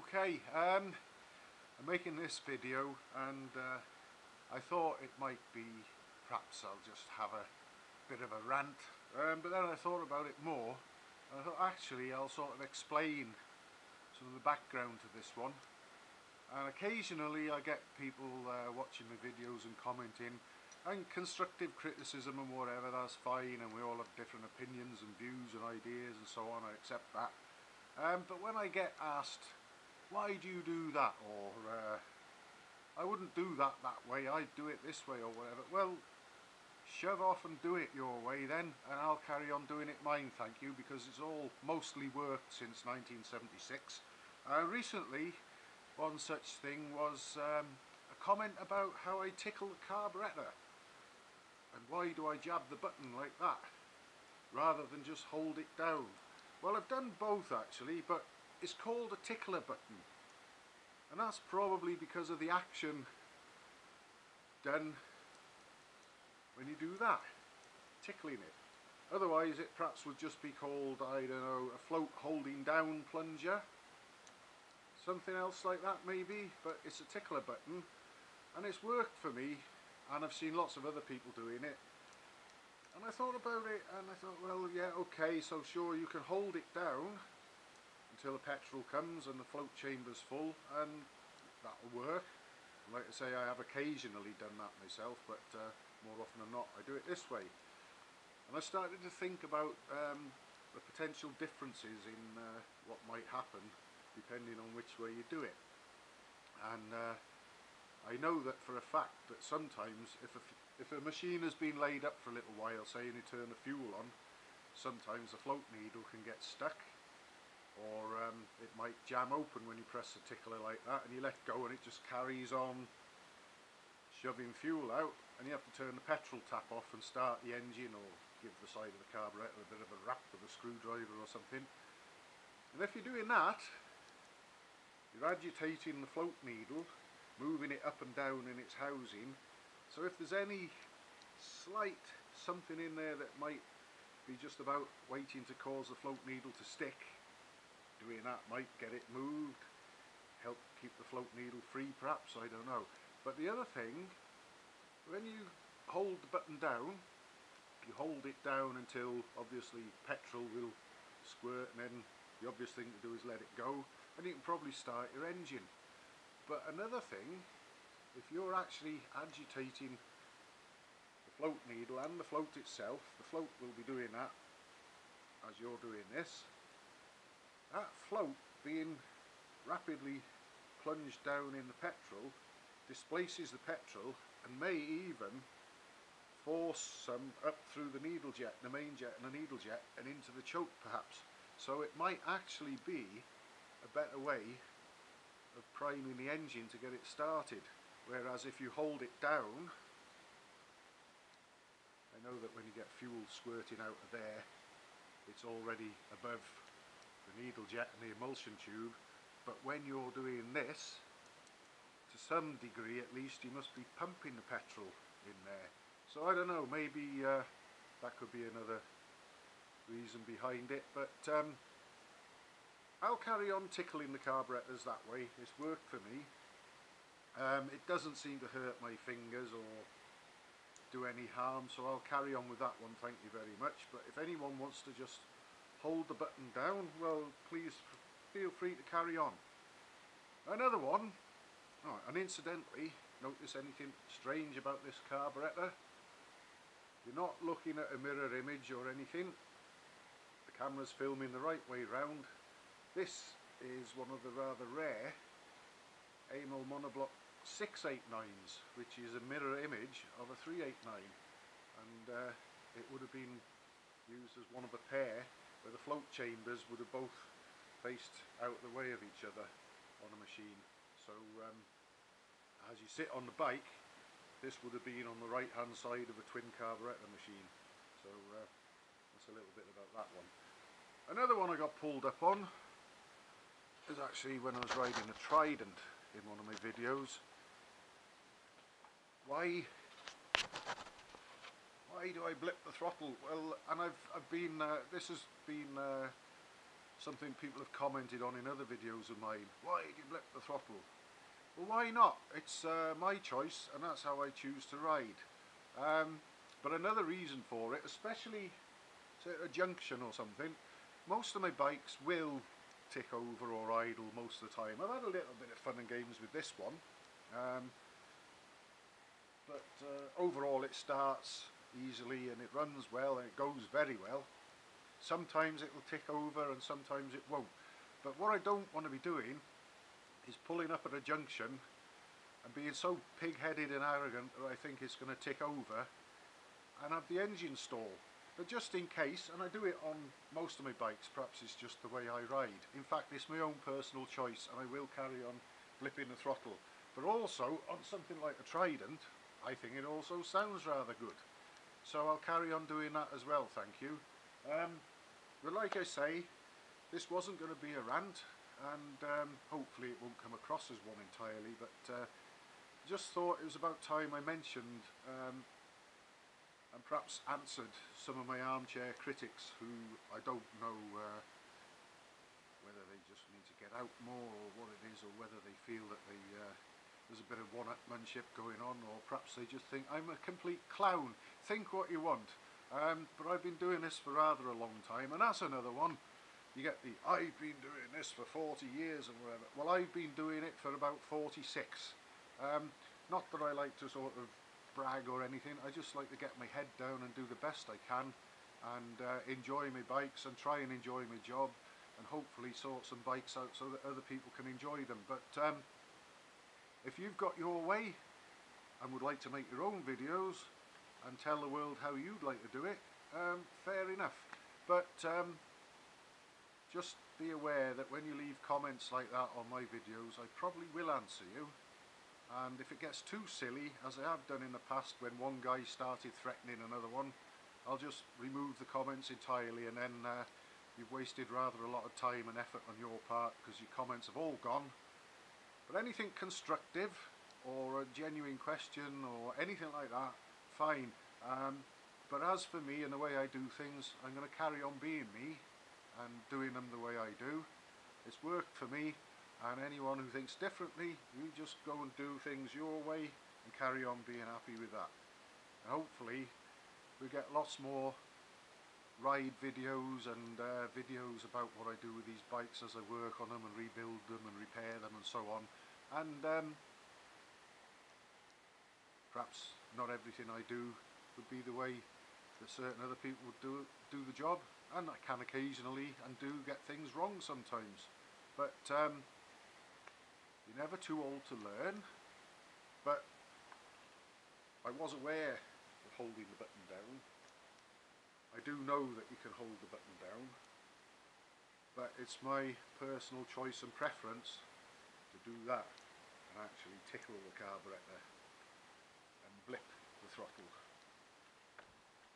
Okay, I'm making this video and I thought it might be, perhaps I'll just have a bit of a rant, but then I thought about it more and I thought actually I'll sort of explain some of the background to this one. And occasionally I get people watching my videos and commenting, and constructive criticism and whatever, that's fine, and we all have different opinions and views and ideas and so on, I accept that. But when I get asked, why do you do that, or I wouldn't do that way, I'd do it this way or whatever, well, shove off and do it your way then, and I'll carry on doing it mine, thank you, because it's all mostly worked since 1976. Recently, one such thing was a comment about how I tickle the carburettor, and why do I jab the button like that rather than just hold it down. Well, I've done both actually, but it's called a tickler button, and that's probably because of the action done when you do that, tickling it. Otherwise it perhaps would just be called, I don't know, a float holding down plunger, something else like that maybe, but it's a tickler button and it's worked for me, and I've seen lots of other people doing it. And I thought about it and I thought, well, yeah, okay, so sure, you can hold it down until the petrol comes and the float chamber's full, and that'll work. And like I say, I have occasionally done that myself, but more often than not I do it this way. And I started to think about the potential differences in what might happen depending on which way you do it. And I know that for a fact that sometimes if a machine has been laid up for a little while, say, and you turn the fuel on, sometimes the float needle can get stuck, or it might jam open when you press the tickler like that, and you let go and it just carries on shoving fuel out, and you have to turn the petrol tap off and start the engine, or give the side of the carburettor a bit of a rap with a screwdriver or something. And if you're doing that, you're agitating the float needle, moving it up and down in its housing, so if there's any slight something in there that might be just about waiting to cause the float needle to stick, doing that might get it moved, help keep the float needle free perhaps, I don't know. But the other thing, when you hold the button down, you hold it down until obviously petrol will squirt, and then the obvious thing to do is let it go, and you can probably start your engine. But another thing, if you're actually agitating the float needle and the float itself, the float will be doing that as you're doing this. That float being rapidly plunged down in the petrol displaces the petrol and may even force some up through the needle jet, the main jet and the needle jet, and into the choke perhaps. So it might actually be a better way of priming the engine to get it started. Whereas if you hold it down, I know that when you get fuel squirting out of there, it's already above the needle jet and the emulsion tube, but when you're doing this, to some degree at least, you must be pumping the petrol in there. So I don't know, maybe that could be another reason behind it, but I'll carry on tickling the carburettors that way. It's worked for me. It doesn't seem to hurt my fingers or do any harm, so I'll carry on with that one, thank you very much. But if anyone wants to just hold the button down, well, please feel free to carry on. Another one, oh, and incidentally, notice anything strange about this carburettor? You're not looking at a mirror image or anything. The camera's filming the right way round. This is one of the rather rare Amel monoblock 689s, which is a mirror image of a 389, and it would have been used as one of a pair where the float chambers would have both faced out the way of each other on a machine. So as you sit on the bike, this would have been on the right hand side of a twin carburettor machine. So that's a little bit about that one. Another one I got pulled up on is actually when I was riding a Trident in one of my videos. Why do I blip the throttle? Well, and I've been this has been something people have commented on in other videos of mine. Why do you blip the throttle? Well, why not? It's my choice, and that's how I choose to ride. But another reason for it, especially say at a junction or something, most of my bikes will tick over or idle most of the time. I've had a little bit of fun and games with this one, but overall it starts easily and it runs well and it goes very well. Sometimes it will tick over and sometimes it won't. But what I don't want to be doing is pulling up at a junction and being so pig-headed and arrogant that I think it's going to tick over and have the engine stall. But just in case, and I do it on most of my bikes, perhaps it's just the way I ride. In fact, it's my own personal choice and I will carry on blipping the throttle. But also, on something like a Trident, I think it also sounds rather good. So I'll carry on doing that as well, thank you. But like I say, this wasn't going to be a rant, and hopefully it won't come across as one entirely, but just thought it was about time I mentioned and perhaps answered some of my armchair critics who I don't know whether they just need to get out more or what it is, or whether they feel that there's a bit of one-upmanship going on, or perhaps they just think I'm a complete clown. Think what you want. But I've been doing this for rather a long time, and that's another one. You get the, I've been doing this for 40 years or whatever. Well, I've been doing it for about 46. Not that I like to sort of brag or anything, I just like to get my head down and do the best I can and enjoy my bikes and try and enjoy my job and hopefully sort some bikes out so that other people can enjoy them. But if you've got your way and would like to make your own videos and tell the world how you'd like to do it, fair enough. But just be aware that when you leave comments like that on my videos, I probably will answer you. And if it gets too silly, as I have done in the past when one guy started threatening another one, I'll just remove the comments entirely, and then you've wasted rather a lot of time and effort on your part because your comments have all gone. But anything constructive or a genuine question or anything like that, fine. But as for me and the way I do things, I'm going to carry on being me and doing them the way I do. It's worked for me, and anyone who thinks differently, you just go and do things your way and carry on being happy with that. And hopefully we get lots more ride videos and videos about what I do with these bikes as I work on them and rebuild them and repair them and so on. And perhaps not everything I do would be the way that certain other people would do the job, and I can occasionally and do get things wrong sometimes. But you're never too old to learn. But I was aware of holding the button down. I do know that you can hold the button down, but it's my personal choice and preference to do that and actually tickle the carburettor and blip the throttle.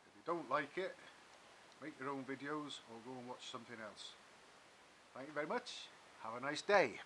If you don't like it, make your own videos or go and watch something else. Thank you very much. Have a nice day.